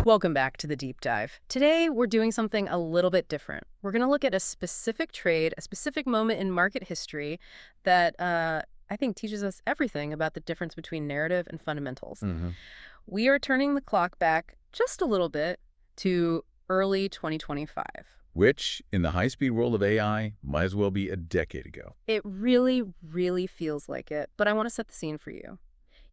Welcome back to the deep dive. Today, we're doing something a little bit different. We're going to look at a specific trade, a specific moment in market history that I think teaches us everything about the difference between narrative and fundamentals. We are turning the clock back just a little bit to early 2025. Which, in the high-speed world of AI, might as well be a decade ago. It really, really feels like it, but I want to set the scene for you.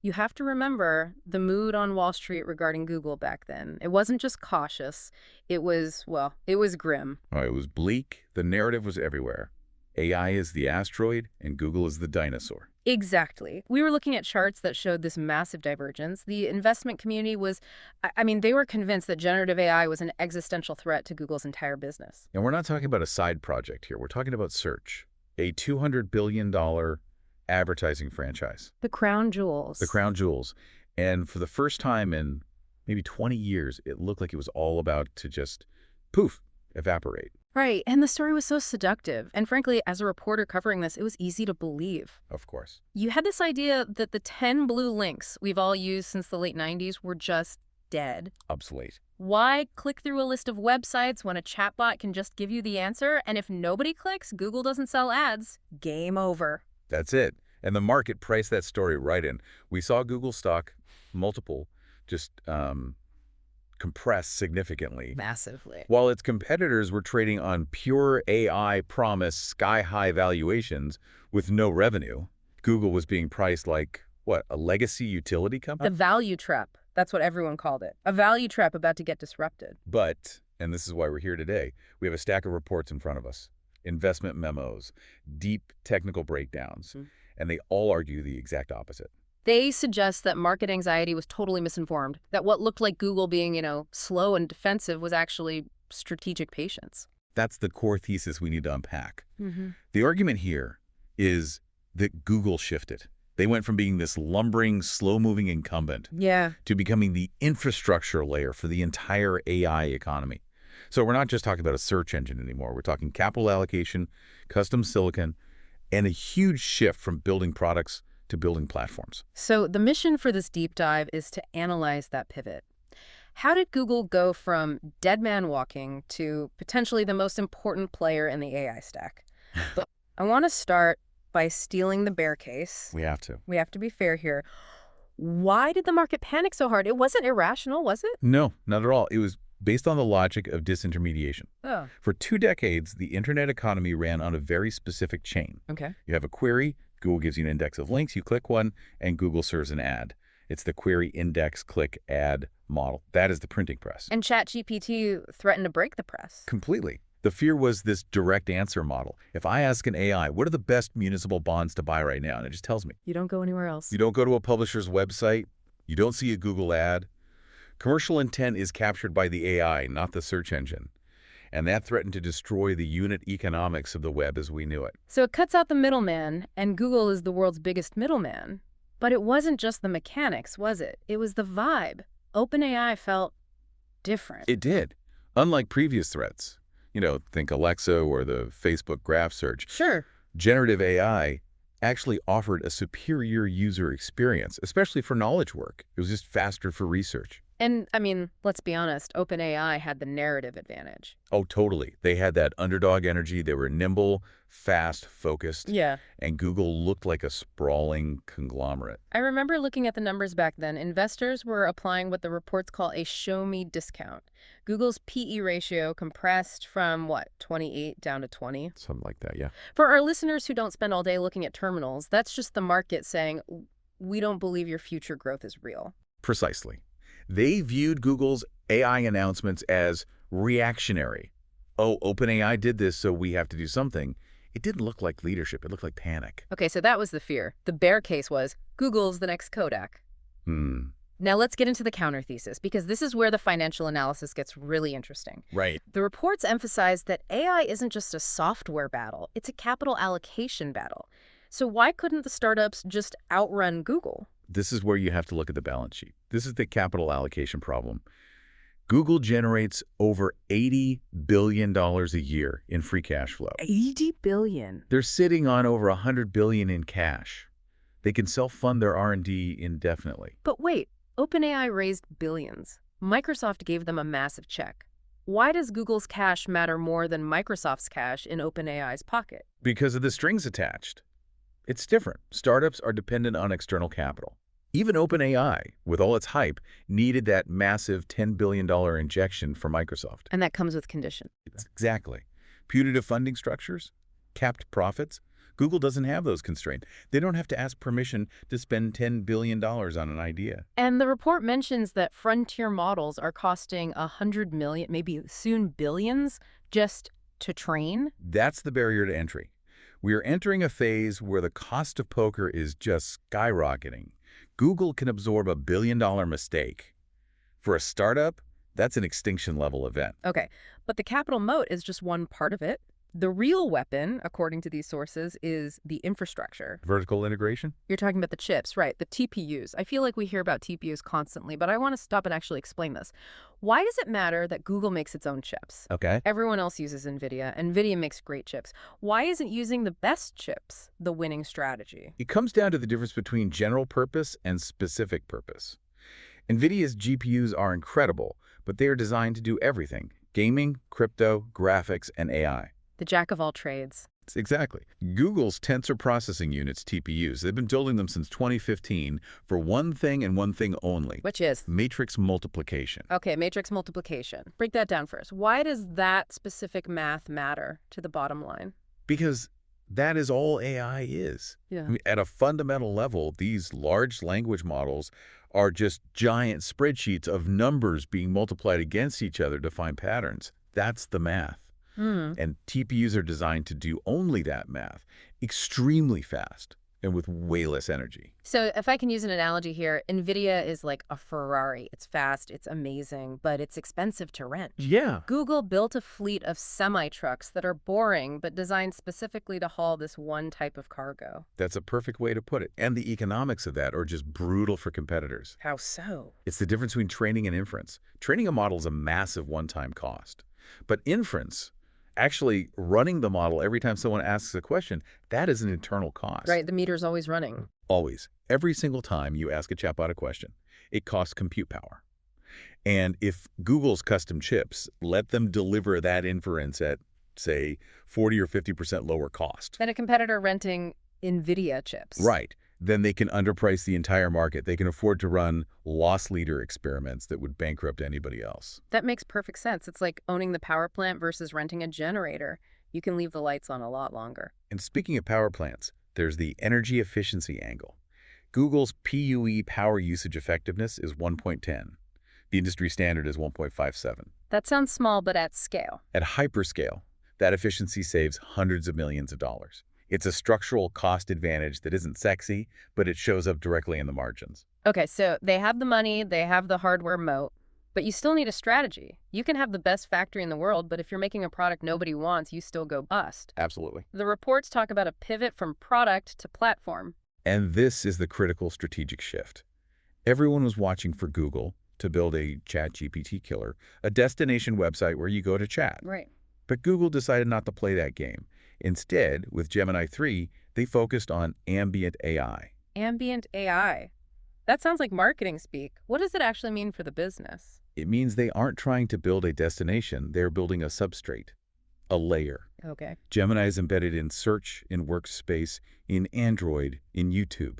You have to remember the mood on Wall Street regarding Google back then. It wasn't just cautious. It was, well, it was grim. Oh, it was bleak. The narrative was everywhere. AI is the asteroid, and Google is the dinosaur. Exactly. We were looking at charts that showed this massive divergence. The investment community was, they were convinced that generative AI was an existential threat to Google's entire business. And we're not talking about a side project here. We're talking about Search, a $200 billion advertising franchise. The crown jewels. The crown jewels. And for the first time in maybe 20 years, it looked like it was all about to just, poof, evaporate. Right, and the story was so seductive. And frankly, as a reporter covering this, it was easy to believe. Of course. You had this idea that the 10 blue links we've all used since the late 90s were just dead. Obsolete. Why click through a list of websites when a chatbot can just give you the answer? And if nobody clicks, Google doesn't sell ads. Game over. That's it. And the market priced that story right in. We saw Google stock, multiple, just compress significantly. Massively. While its competitors were trading on pure AI promise sky-high valuations with no revenue, Google was being priced like, what, a legacy utility company? The value trap. That's what everyone called it. A value trap about to get disrupted. But, and this is why we're here today, we have a stack of reports in front of us, investment memos, deep technical breakdowns, and they all argue the exact opposite. They suggest that market anxiety was totally misinformed, that what looked like Google being, slow and defensive was actually strategic patience. That's the core thesis we need to unpack. The argument here is that Google shifted. They went from being this lumbering, slow-moving incumbent to becoming the infrastructure layer for the entire AI economy. So we're not just talking about a search engine anymore. We're talking capital allocation, custom silicon, and a huge shift from building products to building platforms. So the mission for this deep dive is to analyze that pivot. How did Google go from dead man walking to potentially the most important player in the AI stack? But I want to start by stealing the bear case. We have to. We have to be fair here. Why did the market panic so hard? It wasn't irrational, was it? No, not at all. It was based on the logic of disintermediation. Oh. For 2 decades, the internet economy ran on a very specific chain. Okay. You have a query, Google gives you an index of links, you click one, and Google serves an ad. It's the query, index, click, ad model. That is the printing press. And ChatGPT threatened to break the press. Completely. The fear was this direct answer model. If I ask an AI, what are the best municipal bonds to buy right now? And it just tells me. You don't go anywhere else. You don't go to a publisher's website. You don't see a Google ad. Commercial intent is captured by the AI, not the search engine. And that threatened to destroy the unit economics of the web as we knew it. So it cuts out the middleman, and Google is the world's biggest middleman. But it wasn't just the mechanics, was it? It was the vibe. OpenAI felt different. It did. Unlike previous threats, think Alexa or the Facebook graph search. Sure. Generative AI actually offered a superior user experience, especially for knowledge work. It was just faster for research. And, let's be honest, OpenAI had the narrative advantage. Oh, totally. They had that underdog energy. They were nimble, fast, focused. Yeah. And Google looked like a sprawling conglomerate. I remember looking at the numbers back then. Investors were applying what the reports call a show-me discount. Google's PE ratio compressed from, 28 down to 20? Something like that, yeah. For our listeners who don't spend all day looking at terminals, that's just the market saying, we don't believe your future growth is real. Precisely. They viewed Google's AI announcements as reactionary. Oh, OpenAI did this, so we have to do something. It didn't look like leadership. It looked like panic. Okay, so that was the fear. The bear case was, Google's the next Kodak. Now let's get into the counter thesis, because this is where the financial analysis gets really interesting. Right. The reports emphasize that AI isn't just a software battle. It's a capital allocation battle. So why couldn't the startups just outrun Google? This is where you have to look at the balance sheet. This is the capital allocation problem. Google generates over $80 billion a year in free cash flow. 80 billion. They're sitting on over $100 billion in cash. They can self-fund their R&D indefinitely. But wait, OpenAI raised billions. Microsoft gave them a massive check. Why does Google's cash matter more than Microsoft's cash in OpenAI's pocket? Because of the strings attached. It's different. Startups are dependent on external capital. Even OpenAI, with all its hype, needed that massive $10 billion injection from Microsoft. And that comes with conditions. Exactly. Punitive funding structures, capped profits. Google doesn't have those constraints. They don't have to ask permission to spend $10 billion on an idea. And the report mentions that frontier models are costing $100 million, maybe soon billions, just to train. That's the barrier to entry. We are entering a phase where the cost of poker is just skyrocketing. Google can absorb a billion-dollar mistake. For a startup, that's an extinction-level event. Okay, but the capital moat is just one part of it. The real weapon, according to these sources, is the infrastructure. Vertical integration? You're talking about the chips, right, the TPUs. I feel like we hear about TPUs constantly, but I want to stop and actually explain this. Why does it matter that Google makes its own chips? Okay. Everyone else uses NVIDIA. NVIDIA makes great chips. Why isn't using the best chips the winning strategy? It comes down to the difference between general purpose and specific purpose. NVIDIA's GPUs are incredible, but they are designed to do everything: gaming, crypto, graphics, and AI. The jack of all trades. Exactly. Google's tensor processing units, TPUs, they've been building them since 2015 for one thing and one thing only. Which is? Matrix multiplication. Okay, matrix multiplication. Break that down for us. Why does that specific math matter to the bottom line? Because that is all AI is. Yeah. I mean, at a fundamental level, these large language models are just giant spreadsheets of numbers being multiplied against each other to find patterns. That's the math. And TPUs are designed to do only that math, extremely fast and with way less energy. So if I can use an analogy here, NVIDIA is like a Ferrari. It's fast, it's amazing, but it's expensive to rent. Yeah. Google built a fleet of semi-trucks that are boring, but designed specifically to haul this one type of cargo. That's a perfect way to put it. And the economics of that are just brutal for competitors. How so? It's the difference between training and inference. Training a model is a massive one-time cost. But inference, actually running the model every time someone asks a question, that is an internal cost. Right, the meter's always running. Always. Every single time you ask a chatbot a question, it costs compute power. And if Google's custom chips let them deliver that inference at, say, 40 or 50% lower cost. Than a competitor renting NVIDIA chips. Right. Then they can underprice the entire market. They can afford to run loss leader experiments that would bankrupt anybody else. That makes perfect sense. It's like owning the power plant versus renting a generator. You can leave the lights on a lot longer. And speaking of power plants, there's the energy efficiency angle. Google's PUE power usage effectiveness is 1.10. The industry standard is 1.57. That sounds small, but at scale. At hyperscale, that efficiency saves hundreds of millions of dollars. It's a structural cost advantage that isn't sexy, but it shows up directly in the margins. Okay, so they have the money, they have the hardware moat, but you still need a strategy. You can have the best factory in the world, but if you're making a product nobody wants, you still go bust. Absolutely. The reports talk about a pivot from product to platform. And this is the critical strategic shift. Everyone was watching for Google to build a ChatGPT killer, a destination website where you go to chat. Right. But Google decided not to play that game. Instead, with Gemini 3, they focused on ambient AI. Ambient AI. That sounds like marketing speak. What does it actually mean for the business? It means they aren't trying to build a destination, they're building a substrate, a layer. Okay. Gemini is embedded in Search, in Workspace, in Android, in YouTube.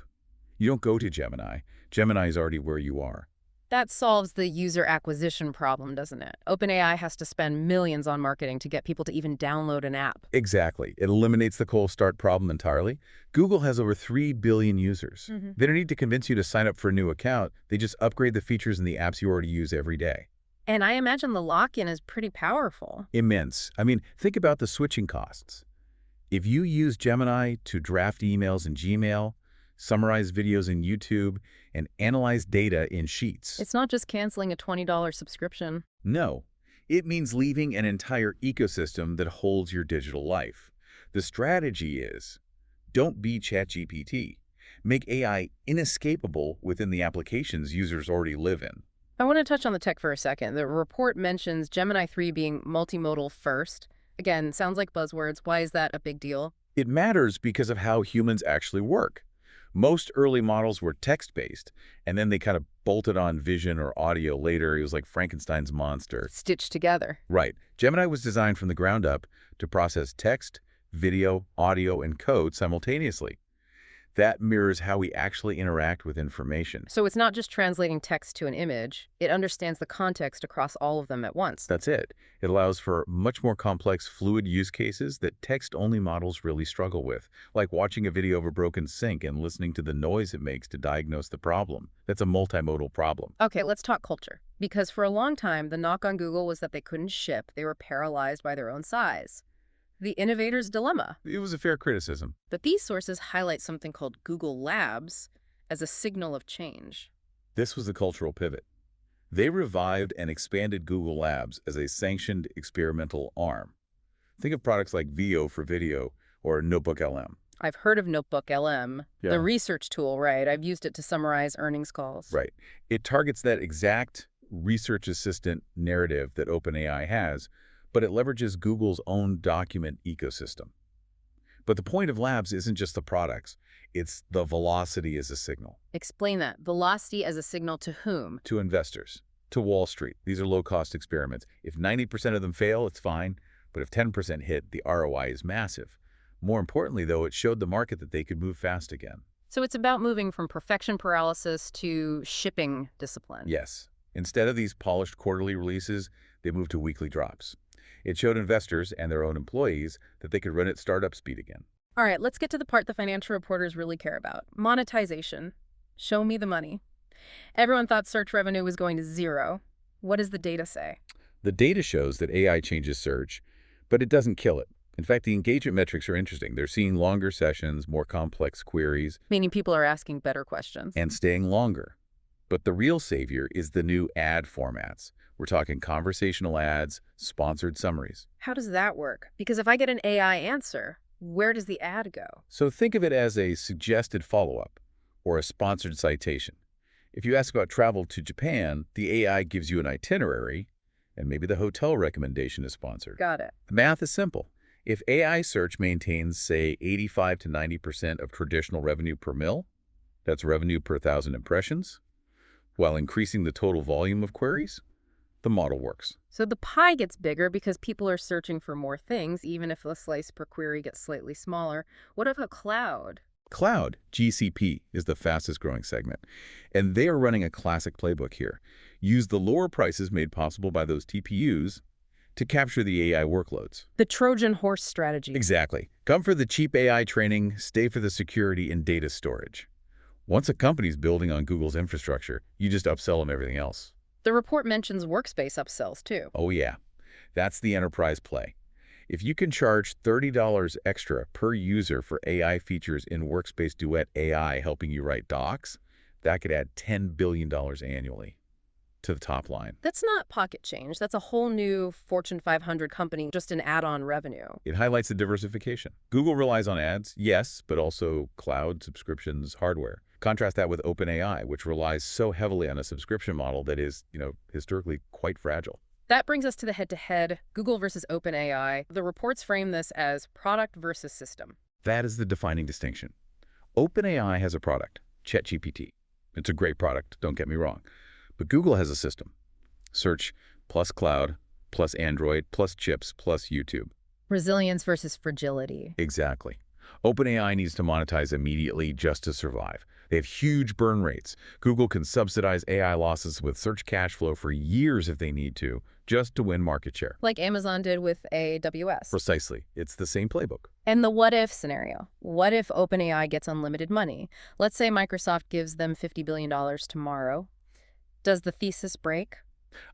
You don't go to Gemini. Gemini is already where you are. That solves the user acquisition problem, doesn't it? OpenAI has to spend millions on marketing to get people to even download an app. Exactly. It eliminates the cold start problem entirely. Google has over 3 billion users. They don't need to convince you to sign up for a new account. They just upgrade the features in the apps you already use every day. And I imagine the lock-in is pretty powerful. Immense. I mean, think about the switching costs. If you use Gemini to draft emails in Gmail, summarize videos in YouTube, and analyze data in Sheets. It's not just canceling a $20 subscription. No, it means leaving an entire ecosystem that holds your digital life. The strategy is, don't be ChatGPT. Make AI inescapable within the applications users already live in. I want to touch on the tech for a second. The report mentions Gemini 3 being multimodal first. Again, sounds like buzzwords. Why is that a big deal? It matters because of how humans actually work. Most early models were text-based, and then they kind of bolted on vision or audio later. It was like Frankenstein's monster. Stitched together. Right. Gemini was designed from the ground up to process text, video, audio, and code simultaneously. That mirrors how we actually interact with information. So it's not just translating text to an image. It understands the context across all of them at once. That's it. It allows for much more complex, fluid use cases that text-only models really struggle with, like watching a video of a broken sink and listening to the noise it makes to diagnose the problem. That's a multimodal problem. Okay, let's talk culture. Because for a long time, the knock on Google was that they couldn't ship. They were paralyzed by their own size. The innovator's dilemma. It was a fair criticism. But these sources highlight something called Google Labs as a signal of change. This was the cultural pivot. They revived and expanded Google Labs as a sanctioned experimental arm. Think of products like VO for video or Notebook LM. I've heard of Notebook LM, the research tool, right? I've used it to summarize earnings calls. Right. It targets that exact research assistant narrative that OpenAI has, but it leverages Google's own document ecosystem. But the point of Labs isn't just the products. It's the velocity as a signal. Explain that. Velocity as a signal to whom? To investors, to Wall Street. These are low-cost experiments. If 90% of them fail, it's fine. But if 10% hit, the ROI is massive. More importantly, though, it showed the market that they could move fast again. So it's about moving from perfection paralysis to shipping discipline. Yes. Instead of these polished quarterly releases, they moved to weekly drops. It showed investors and their own employees that they could run at startup speed again. All right, let's get to the part the financial reporters really care about. Monetization. Show me the money. Everyone thought search revenue was going to zero. What does the data say? The data shows that AI changes search, but it doesn't kill it. In fact, the engagement metrics are interesting. They're seeing longer sessions, more complex queries. Meaning people are asking better questions. And staying longer. But the real savior is the new ad formats. We're talking conversational ads, sponsored summaries. How does that work? Because if I get an AI answer, where does the ad go? So think of it as a suggested follow-up or a sponsored citation. If you ask about travel to Japan, the AI gives you an itinerary, and maybe the hotel recommendation is sponsored. Got it. The math is simple. If AI search maintains, say, 85 to 90% of traditional revenue per mil, that's revenue per 1,000 impressions, while increasing the total volume of queries, the model works. So the pie gets bigger because people are searching for more things, even if the slice per query gets slightly smaller. What about cloud? Cloud, GCP, is the fastest growing segment. And they are running a classic playbook here. Use the lower prices made possible by those TPUs to capture the AI workloads. The Trojan horse strategy. Exactly. Come for the cheap AI training, stay for the security and data storage. Once a company's building on Google's infrastructure, you just upsell them everything else. The report mentions workspace upsells, too. Oh, yeah. That's the enterprise play. If you can charge $30 extra per user for AI features in Workspace Duet AI helping you write docs, that could add $10 billion annually to the top line. That's not pocket change. That's a whole new Fortune 500 company, just an add-on revenue. It highlights the diversification. Google relies on ads, yes, but also cloud, subscriptions, hardware. Contrast that with OpenAI, which relies so heavily on a subscription model that is, historically quite fragile. That brings us to the head-to-head, Google versus OpenAI. The reports frame this as product versus system. That is the defining distinction. OpenAI has a product, ChatGPT. It's a great product, don't get me wrong. But Google has a system. Search plus cloud, plus Android, plus chips, plus YouTube. Resilience versus fragility. Exactly. OpenAI needs to monetize immediately just to survive. They have huge burn rates. Google can subsidize AI losses with search cash flow for years if they need to, just to win market share. Like Amazon did with AWS. Precisely. It's the same playbook. And the what-if scenario. What if OpenAI gets unlimited money? Let's say Microsoft gives them $50 billion tomorrow. Does the thesis break?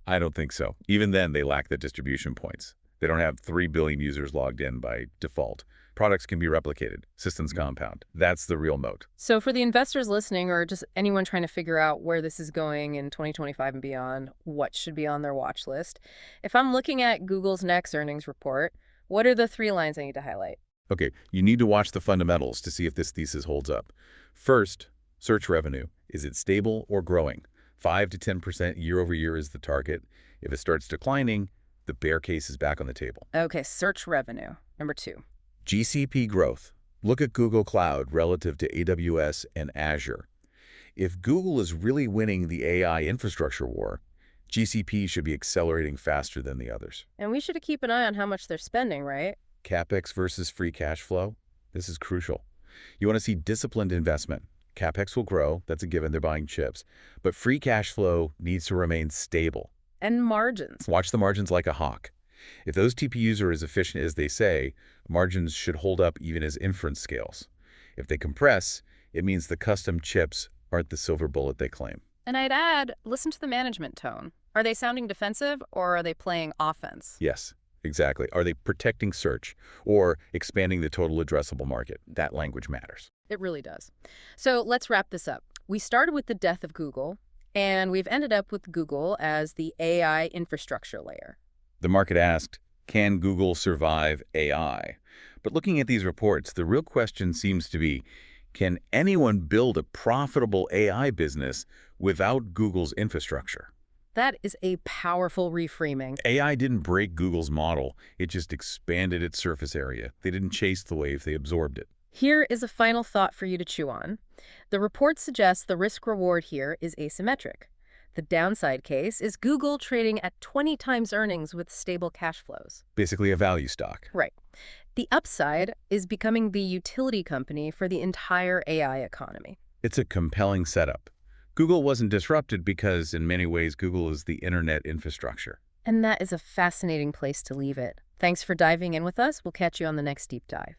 I don't think so. Even then, they lack the distribution points. They don't have 3 billion users logged in by default. Products can be replicated. Systems compound. That's the real moat. So for the investors listening or just anyone trying to figure out where this is going in 2025 and beyond, what should be on their watch list? If I'm looking at Google's next earnings report, what are the 3 lines I need to highlight? Okay, you need to watch the fundamentals to see if this thesis holds up. First, search revenue. Is it stable or growing? 5 to 10% year over year is the target. If it starts declining, the bear case is back on the table. Okay, search revenue. Number 2. GCP growth. Look at Google Cloud relative to AWS and Azure. If Google is really winning the AI infrastructure war, GCP should be accelerating faster than the others. And we should keep an eye on how much they're spending, right? CapEx versus free cash flow, this is crucial. You want to see disciplined investment. CapEx will grow, that's a given, they're buying chips. But free cash flow needs to remain stable. And margins. Watch the margins like a hawk. If those TPUs are as efficient as they say, margins should hold up even as inference scales. If they compress, it means the custom chips aren't the silver bullet they claim. And I'd add, listen to the management tone. Are they sounding defensive or are they playing offense? Yes, exactly. Are they protecting search or expanding the total addressable market? That language matters. It really does. So let's wrap this up. We started with the death of Google, and we've ended up with Google as the AI infrastructure layer. The market asked, can Google survive AI? But looking at these reports, the real question seems to be, can anyone build a profitable AI business without Google's infrastructure? That is a powerful reframing. AI didn't break Google's model. It just expanded its surface area. They didn't chase the wave, they absorbed it. Here is a final thought for you to chew on. The report suggests the risk-reward here is asymmetric. The downside case is Google trading at 20 times earnings with stable cash flows. Basically a value stock. Right. The upside is becoming the utility company for the entire AI economy. It's a compelling setup. Google wasn't disrupted because, in many ways, Google is the internet infrastructure. And that is a fascinating place to leave it. Thanks for diving in with us. We'll catch you on the next deep dive.